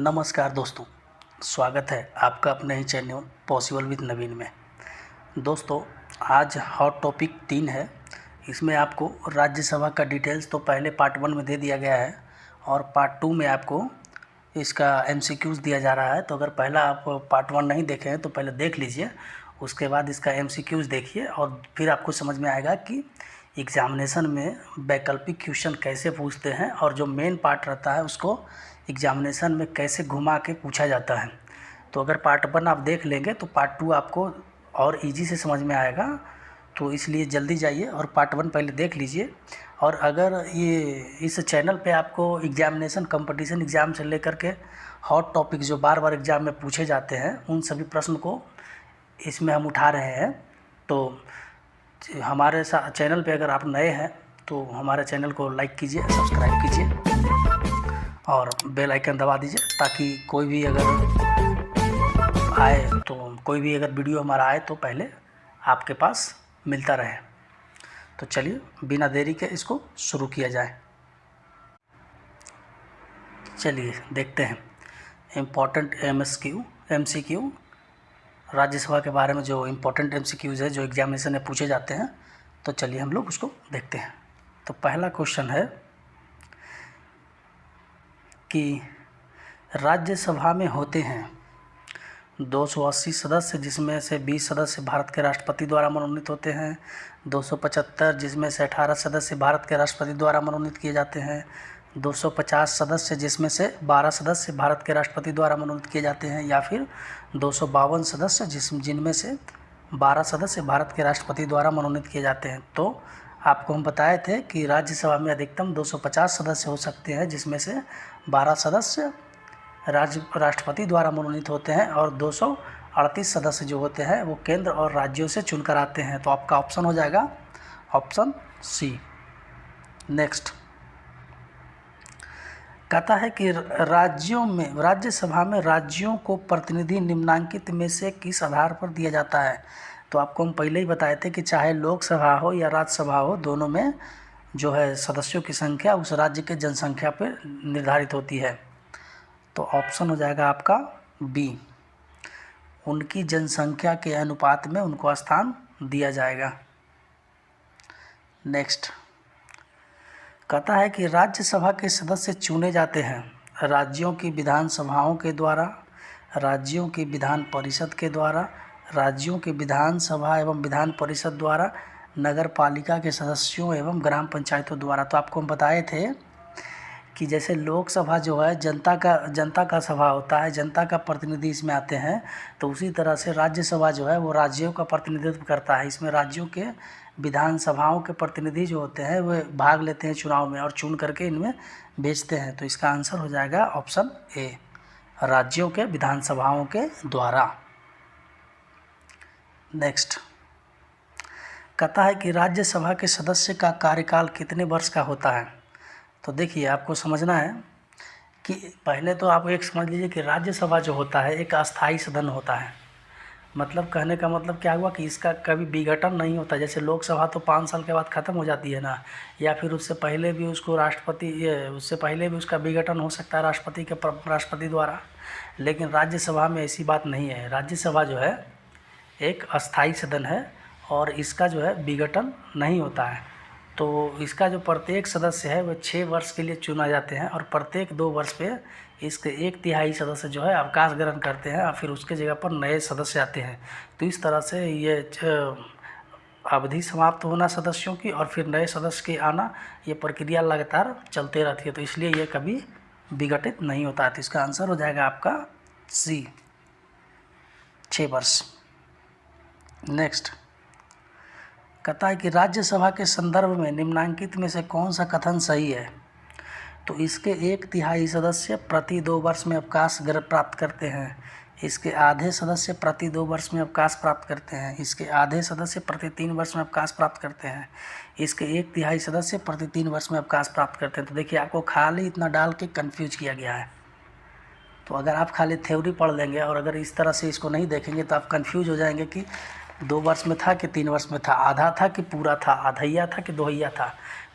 नमस्कार दोस्तों, स्वागत है आपका अपने ही चैनल पॉसिबल विद नवीन में। दोस्तों, आज हॉट टॉपिक 3 है। इसमें आपको राज्यसभा का डिटेल्स तो पहले पार्ट 1 में दे दिया गया है और पार्ट 2 में आपको इसका एमसीक्यूज़ दिया जा रहा है। तो अगर पहला आप पार्ट 1 नहीं देखे हैं तो पहले देख लीजिए, उसके बाद इसका एमसीक्यूज़ देखिए और फिर आपको समझ में आएगा कि एग्ज़ामिनेशन में वैकल्पिक क्वेश्चन कैसे पूछते हैं और जो मेन पार्ट रहता है उसको एग्ज़ामिनेशन में कैसे घुमा के पूछा जाता है। तो अगर पार्ट 1 आप देख लेंगे तो पार्ट 2 आपको और इजी से समझ में आएगा। तो इसलिए जल्दी जाइए और पार्ट 1 पहले देख लीजिए। और अगर ये इस चैनल पे आपको एग्ज़ामिनेशन कंपटीशन एग्ज़ाम से लेकर के हॉट टॉपिक जो बार बार एग्ज़ाम में पूछे जाते हैं उन सभी प्रश्न को इसमें हम उठा रहे हैं। तो हमारे चैनल पे अगर आप नए हैं तो हमारे चैनल को लाइक कीजिए, सब्सक्राइब कीजिए और बेल आइकन दबा दीजिए ताकि कोई भी अगर वीडियो हमारा आए तो पहले आपके पास मिलता रहे। तो चलिए बिना देरी के इसको शुरू किया जाए। चलिए देखते हैं इम्पोर्टेंट एमसीक्यू राज्यसभा के बारे में जो इम्पोर्टेंट एमसीक्यूज़ है जो एग्जामिनेशन में पूछे जाते हैं। तो चलिए हम लोग उसको देखते हैं। तो पहला क्वेश्चन है कि राज्यसभा में होते हैं 280 सदस्य, जिसमें से 20 सदस्य भारत के राष्ट्रपति द्वारा मनोनीत होते हैं, 275 जिसमें से 18 सदस्य भारत के राष्ट्रपति द्वारा मनोनीत किए जाते हैं, 250 सदस्य जिसमें से 12 सदस्य भारत के राष्ट्रपति द्वारा मनोनीत किए जाते हैं, या फिर 252 सदस्य जिनमें से 12 सदस्य भारत के राष्ट्रपति द्वारा मनोनीत किए जाते हैं। तो आपको हम बताए थे कि राज्यसभा में अधिकतम 250 सदस्य हो सकते हैं, जिसमें से 12 सदस्य राष्ट्रपति द्वारा मनोनीत होते हैं और 238 सदस्य जो होते हैं वो केंद्र और राज्यों से चुनकर आते हैं। तो आपका ऑप्शन हो जाएगा ऑप्शन सी। नेक्स्ट कहता है कि राज्यसभा में राज्यों को प्रतिनिधि निम्नांकित में से किस आधार पर दिया जाता है। तो आपको हम पहले ही बताए थे कि चाहे लोकसभा हो या राज्यसभा हो, दोनों में जो है सदस्यों की संख्या उस राज्य के जनसंख्या पर निर्धारित होती है। तो ऑप्शन हो जाएगा आपका बी, उनकी जनसंख्या के अनुपात में उनको स्थान दिया जाएगा। नेक्स्ट कहता है कि राज्यसभा के सदस्य चुने जाते हैं राज्यों की विधानसभाओं के द्वारा, राज्यों की विधान परिषद के द्वारा, राज्यों की विधानसभा एवं विधान परिषद द्वारा, नगर पालिका के सदस्यों एवं ग्राम पंचायतों द्वारा। तो आपको हम बताए थे कि जैसे लोकसभा जो है जनता का सभा होता है, जनता का प्रतिनिधि इसमें आते हैं, तो उसी तरह से राज्यसभा जो है वो राज्यों का प्रतिनिधित्व करता है। इसमें राज्यों के विधानसभाओं के प्रतिनिधि जो होते हैं वो भाग लेते हैं चुनाव में और चुन करके इनमें भेजते हैं। तो इसका आंसर हो जाएगा ऑप्शन ए, राज्यों के विधानसभाओं के द्वारा। नेक्स्ट कहता है कि राज्यसभा के सदस्य का कार्यकाल कितने वर्ष का होता है। तो देखिए आपको समझना है कि पहले तो आप एक समझ लीजिए कि राज्यसभा जो होता है एक अस्थाई सदन होता है। मतलब कहने का मतलब क्या हुआ कि इसका कभी विघटन नहीं होता। जैसे लोकसभा तो 5 साल के बाद ख़त्म हो जाती है ना, या फिर उससे पहले भी उसका विघटन हो सकता है राष्ट्रपति द्वारा। लेकिन राज्यसभा में ऐसी बात नहीं है। राज्यसभा जो है एक अस्थाई सदन है और इसका जो है विघटन नहीं होता है। तो इसका जो प्रत्येक सदस्य है वो 6 वर्ष के लिए चुना जाते हैं और प्रत्येक 2 वर्ष पे इसके 1/3 सदस्य जो है अवकाश ग्रहण करते हैं और फिर उसके जगह पर नए सदस्य आते हैं। तो इस तरह से ये अवधि समाप्त होना सदस्यों की और फिर नए सदस्य के आना, ये प्रक्रिया लगातार चलते रहती है। तो इसलिए ये कभी विघटित नहीं होता है। तो इसका आंसर हो जाएगा आपका सी, 6 वर्ष। नेक्स्ट कहता है कि राज्यसभा के संदर्भ में निम्नांकित में से कौन सा कथन सही है। तो इसके 1/3 सदस्य प्रति 2 वर्ष में अवकाश प्राप्त करते हैं, इसके आधे सदस्य प्रति 2 वर्ष में अवकाश प्राप्त करते हैं, इसके आधे सदस्य प्रति 3 वर्ष में अवकाश प्राप्त करते हैं, इसके 1/3 सदस्य प्रति 3 वर्ष में अवकाश प्राप्त करते हैं। तो देखिए आपको खाली इतना डाल के कन्फ्यूज किया गया है। तो अगर आप खाली थ्योरी पढ़ लेंगे और अगर इस तरह से इसको नहीं देखेंगे तो आप कन्फ्यूज हो जाएंगे कि 2 वर्ष में था कि 3 वर्ष में था, आधा था कि पूरा था, आधैया था कि दोहैया था।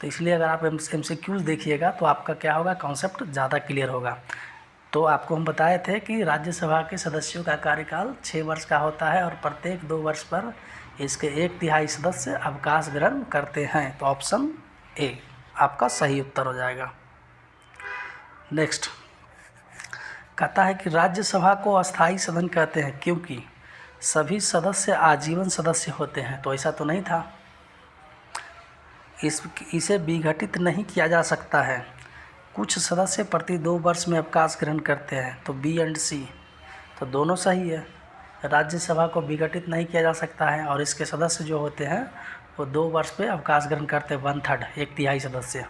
तो इसलिए अगर आप एमसीक्यूज़ देखिएगा तो आपका क्या होगा, कॉन्सेप्ट ज़्यादा क्लियर होगा। तो आपको हम बताए थे कि राज्यसभा के सदस्यों का कार्यकाल 6 वर्ष का होता है और प्रत्येक 2 वर्ष पर इसके 1/3 सदस्य अवकाश ग्रहण करते हैं। तो ऑप्शन ए आपका सही उत्तर हो जाएगा। नेक्स्ट कहता है कि राज्यसभा को अस्थायी सदन कहते हैं क्योंकि सभी सदस्य आजीवन सदस्य होते हैं। तो ऐसा तो नहीं था। इसे विघटित नहीं किया जा सकता है। कुछ सदस्य प्रति 2 वर्ष में अवकाश ग्रहण करते हैं। तो बी एंड सी तो दोनों सही है। राज्यसभा को विघटित नहीं किया जा सकता है और इसके सदस्य जो होते हैं वो 2 वर्ष पे अवकाश ग्रहण करते हैं, 1/3 1/3 सदस्य।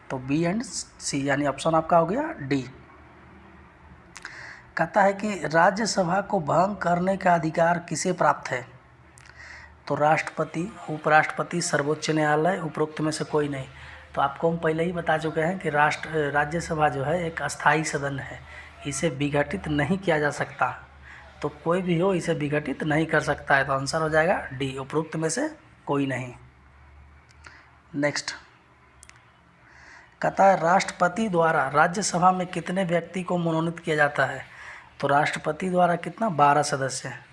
तो बी एंड सी यानी ऑप्शन आपका हो गया डी। कहता है कि राज्यसभा को भंग करने का अधिकार किसे प्राप्त है। तो राष्ट्रपति, उपराष्ट्रपति, सर्वोच्च न्यायालय, उपरोक्त में से कोई नहीं। तो आपको हम पहले ही बता चुके हैं कि राज्यसभा जो है एक अस्थायी सदन है, इसे विघटित नहीं किया जा सकता। तो कोई भी हो इसे विघटित नहीं कर सकता है। तो आंसर हो जाएगा डी, उपरोक्त में से कोई नहीं। नेक्स्ट कहता है राष्ट्रपति द्वारा राज्यसभा में कितने व्यक्ति को मनोनीत किया जाता है। तो राष्ट्रपति द्वारा कितना 12 सदस्य हैं,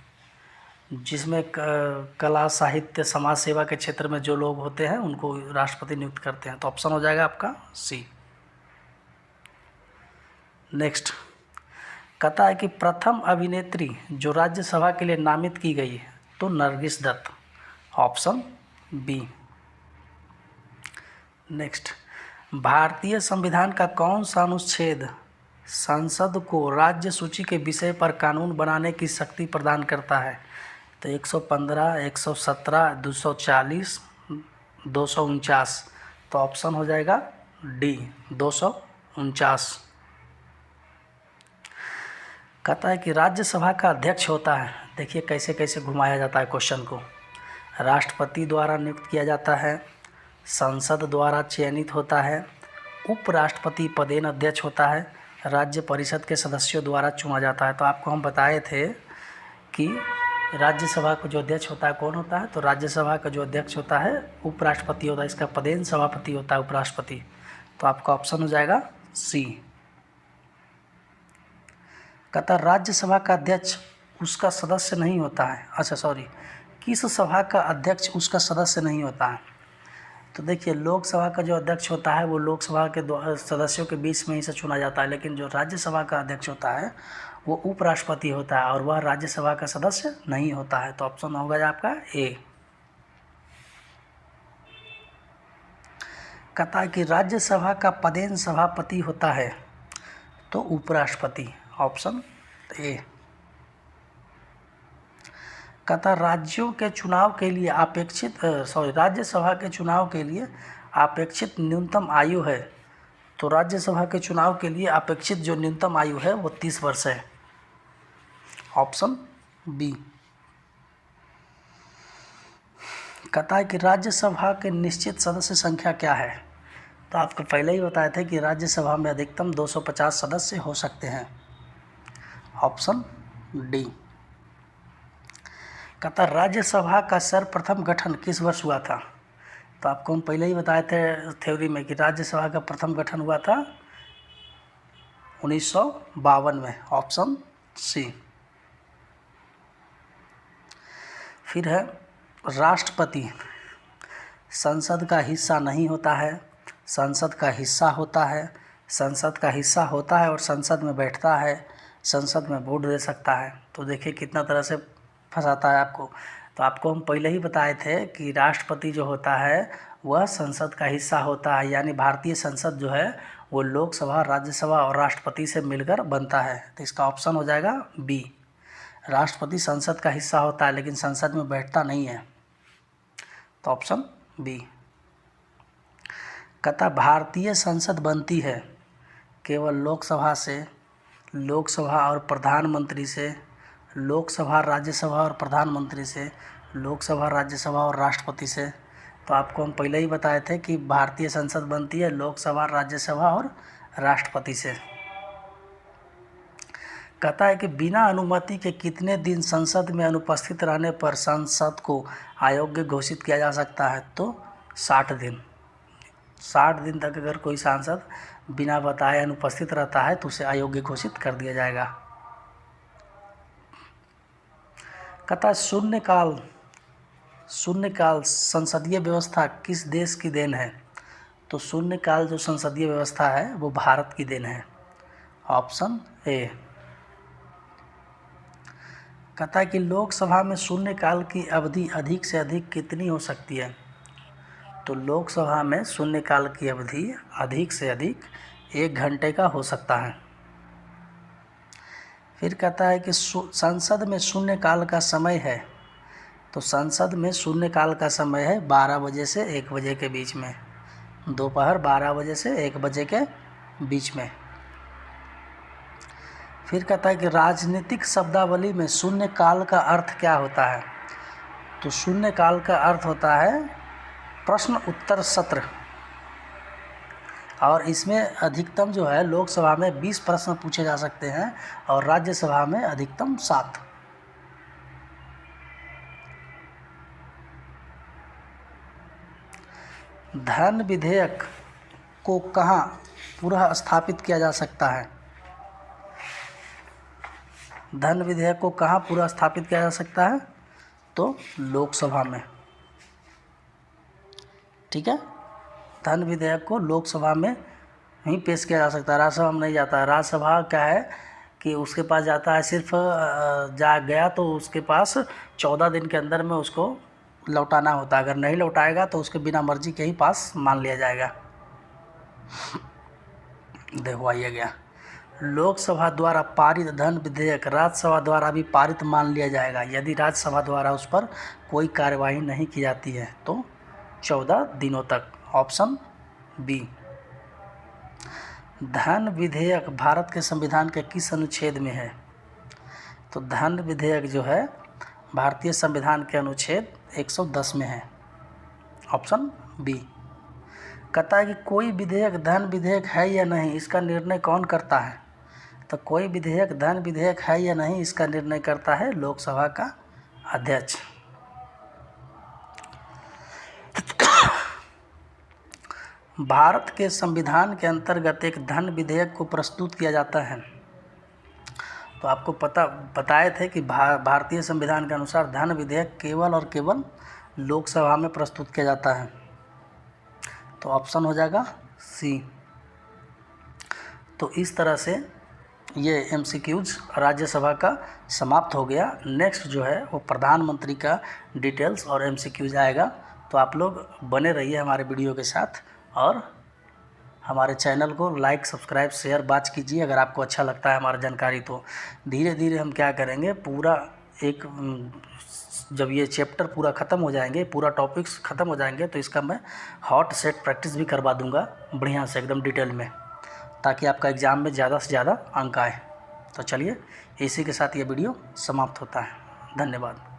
जिसमें कला, साहित्य, समाज सेवा के क्षेत्र में जो लोग होते हैं उनको राष्ट्रपति नियुक्त करते हैं। तो ऑप्शन हो जाएगा आपका सी। नेक्स्ट कहता है कि प्रथम अभिनेत्री जो राज्यसभा के लिए नामित की गई है तो Nargis Dutt, option B. Next भारतीय संविधान का कौन सा अनुच्छेद संसद को राज्य सूची के विषय पर कानून बनाने की शक्ति प्रदान करता है। तो 115, 117, 240, 249। तो ऑप्शन हो जाएगा डी, 249। कहता है कि राज्यसभा का अध्यक्ष होता है, देखिए कैसे कैसे घुमाया जाता है क्वेश्चन को। राष्ट्रपति द्वारा नियुक्त किया जाता है, संसद द्वारा चयनित होता है, उपराष्ट्रपति पदेन अध्यक्ष होता है, राज्य परिषद के सदस्यों द्वारा चुना जाता है। तो आपको हम बताए थे कि राज्यसभा का जो अध्यक्ष होता है कौन होता है। तो राज्यसभा का जो अध्यक्ष होता है उपराष्ट्रपति होता है, इसका पदेन सभापति होता है उपराष्ट्रपति। तो आपका ऑप्शन हो जाएगा सी। कहता राज्यसभा का अध्यक्ष उसका सदस्य नहीं होता है। अच्छा सॉरी, किस सभा का अध्यक्ष उसका सदस्य नहीं होता है। तो देखिए लोकसभा का जो अध्यक्ष होता है वो लोकसभा के सदस्यों के बीच में ही से चुना जाता है, लेकिन जो राज्यसभा का अध्यक्ष होता है वो उपराष्ट्रपति होता है और वह राज्यसभा का सदस्य नहीं होता है। तो ऑप्शन होगा आपका ए। कहता है कि राज्यसभा का पदेन सभापति होता है तो उपराष्ट्रपति, ऑप्शन ए। कहता राज्यों के चुनाव के लिए राज्यसभा के चुनाव के लिए अपेक्षित न्यूनतम आयु है। तो राज्यसभा के चुनाव के लिए अपेक्षित जो न्यूनतम आयु है वो 30 वर्ष है, ऑप्शन बी। कहता है कि राज्यसभा के निश्चित सदस्य संख्या क्या है। तो आपको पहले ही बताए थे कि राज्यसभा में अधिकतम 250 सदस्य हो सकते हैं, ऑप्शन डी। कहता राज्यसभा का सर्वप्रथम गठन किस वर्ष हुआ था। तो आपको हम पहले ही बताए थे थ्योरी में कि राज्यसभा का प्रथम गठन हुआ था 1952 में, ऑप्शन सी। फिर है राष्ट्रपति संसद का हिस्सा नहीं होता है, संसद का हिस्सा होता है, संसद का हिस्सा होता है और संसद में बैठता है, संसद में वोट दे सकता है। तो देखिए कितना तरह से फंसाता है आपको। तो आपको हम पहले ही बताए थे कि राष्ट्रपति जो होता है वह संसद का हिस्सा होता है, यानी भारतीय संसद जो है वो लोकसभा, राज्यसभा और राष्ट्रपति से मिलकर बनता है। तो इसका ऑप्शन हो जाएगा बी। राष्ट्रपति संसद का हिस्सा होता है लेकिन संसद में बैठता नहीं है, तो ऑप्शन बी। कहता भारतीय संसद बनती है केवल लोकसभा से, लोकसभा और प्रधानमंत्री से, लोकसभा, राज्यसभा और प्रधानमंत्री से, लोकसभा, राज्यसभा और राष्ट्रपति से। तो आपको हम पहले ही बताए थे कि भारतीय संसद बनती है लोकसभा, राज्यसभा और राष्ट्रपति से। कहता है कि बिना अनुमति के कितने दिन संसद में अनुपस्थित रहने पर संसद को अयोग्य घोषित किया जा सकता है। तो 60 दिन, 60 दिन तक अगर कोई सांसद बिना बताए अनुपस्थित रहता है तो उसे अयोग्य घोषित कर दिया जाएगा। कहता है शून्यकाल संसदीय व्यवस्था किस देश की देन है? तो शून्यकाल जो संसदीय व्यवस्था है वो भारत की देन है। Option A. कहता है कि लोकसभा में शून्यकाल की अवधि अधिक से अधिक कितनी हो सकती है? तो लोकसभा में शून्यकाल की अवधि अधिक से अधिक 1 घंटे का हो सकता है। फिर कहता है कि संसद में शून्यकाल का समय है। तो संसद में शून्यकाल का समय है 12 बजे से 1 बजे के बीच में, दोपहर 12 बजे से 1 बजे के बीच में। फिर कहता है कि राजनीतिक शब्दावली में शून्यकाल का अर्थ क्या होता है? तो शून्यकाल का अर्थ होता है प्रश्न उत्तर सत्र, और इसमें अधिकतम जो है लोकसभा में 20 प्रश्न पूछे जा सकते हैं और राज्यसभा में अधिकतम 7। धन विधेयक को कहाँ पुनः स्थापित किया जा सकता है? धन विधेयक को कहाँ पुनः स्थापित किया जा सकता है? तो लोकसभा में। ठीक है, धन विधेयक को लोकसभा में ही पेश किया जा सकता है, राज्यसभा में नहीं जाता है। राज्यसभा क्या है कि उसके पास जाता है सिर्फ जा गया तो उसके पास 14 दिन के अंदर में उसको लौटाना होता है। अगर नहीं लौटाएगा तो उसके बिना मर्जी के ही पास मान लिया जाएगा। देखो आइए गया, लोकसभा द्वारा पारित धन विधेयक राज्यसभा द्वारा भी पारित मान लिया जाएगा यदि राज्यसभा द्वारा उस पर कोई कार्यवाही नहीं की जाती है तो 14 दिनों तक। Option B. धन विधेयक भारत के संविधान के किस अनुच्छेद में है? तो धन विधेयक जो है भारतीय संविधान के अनुच्छेद 110 में है। Option B. कहता है कि कोई विधेयक धन विधेयक है या नहीं इसका निर्णय कौन करता है? तो कोई विधेयक धन विधेयक है या नहीं इसका निर्णय करता है लोकसभा का अध्यक्ष। भारत के संविधान के अंतर्गत एक धन विधेयक को प्रस्तुत किया जाता है। तो आपको बताए थे कि भारतीय संविधान के अनुसार धन विधेयक केवल और केवल लोकसभा में प्रस्तुत किया जाता है। तो ऑप्शन हो जाएगा सी। तो इस तरह से ये MCQs राज्यसभा का समाप्त हो गया। नेक्स्ट जो है वो प्रधानमंत्री का डिटेल्स और MCQs आएगा। तो आप लोग बने रहिए हमारे वीडियो के साथ और हमारे चैनल को लाइक सब्सक्राइब शेयर बात कीजिए। अगर आपको अच्छा लगता है हमारा जानकारी तो धीरे धीरे हम क्या करेंगे, पूरा एक जब ये चैप्टर पूरा ख़त्म हो जाएंगे, पूरा टॉपिक्स ख़त्म हो जाएंगे तो इसका मैं हॉट सेट प्रैक्टिस भी करवा दूंगा बढ़िया से एकदम डिटेल में, ताकि आपका एग्ज़ाम में ज़्यादा से ज़्यादा अंक आए। तो चलिए इसी के साथ ये वीडियो समाप्त होता है। धन्यवाद।